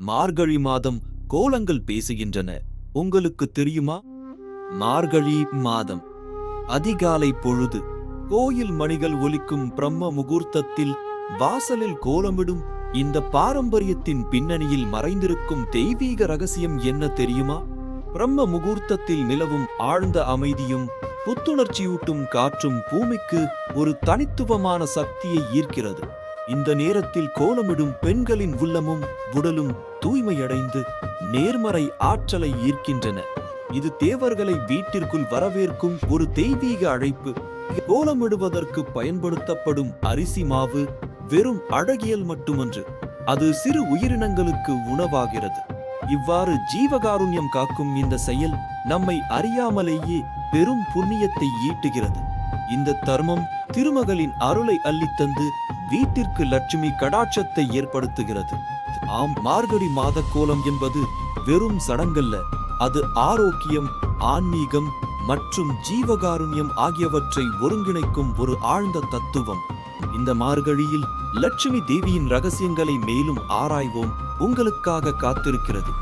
மார்கழி மாதம் கோலங்கள் பேசுகின்றன. உங்களுக்கு தெரியுமா? மார்கழி மாதம் அதிகாலை பொழுது கோயில் மணிகள் ஒலிக்கும் பிரம்ம முகூர்த்தத்தில் வாசலில் கோலமிடும் இந்த பாரம்பரியத்தின் பின்னணியில் மறைந்திருக்கும் தெய்வீக ரகசியம் என்ன தெரியுமா? பிரம்ம முகூர்த்தத்தில் நிலவும் ஆழ்ந்த அமைதியும் புத்துணர்ச்சியூட்டும் காற்றும் பூமிக்கு ஒரு தனித்துவமான சக்தியை ஈர்க்கிறது. இந்த நேரத்தில் கோலமிடும் பெண்களின் உள்ளமும் உடலும் தூய்மையடைந்து நேர்மறை ஆற்றலை ஈர்க்கின்றன. இது தேவர்களை வீட்டிற்குள் வரவேற்கும் ஒரு தெய்வீக அழைப்பு. கோலமிடுவதற்கு பயன்படுத்தப்படும் அரிசி மாவு வெறும் அழகியல் மட்டுமன்று, அது சிறு உயிரினங்களுக்கு உணவாகிறது. இவ்வாறு ஜீவகாருண்யம் காக்கும் இந்த செயல் நம்மை அறியாமலேயே பெரும் புண்ணியத்தை ஈட்டுகிறது. இந்த தர்மம் திருமகளின் அருளை அள்ளித்தந்து வீட்டிற்கு லட்சுமி கடாட்சத்தை ஏற்படுத்துகிறது. ஆம், மார்கழி மாத கோலம் என்பது வெறும் சடங்கல்ல, அது ஆரோக்கியம், ஆன்மீகம் மற்றும் ஜீவகாருண்யம் ஆகியவற்றை ஒருங்கிணைக்கும் ஒரு ஆழ்ந்த தத்துவம். இந்த மார்கழியில் லட்சுமி தேவியின் ரகசியங்களை மேலும் ஆராய்வோம். உங்களுக்காக காத்திருக்கிறது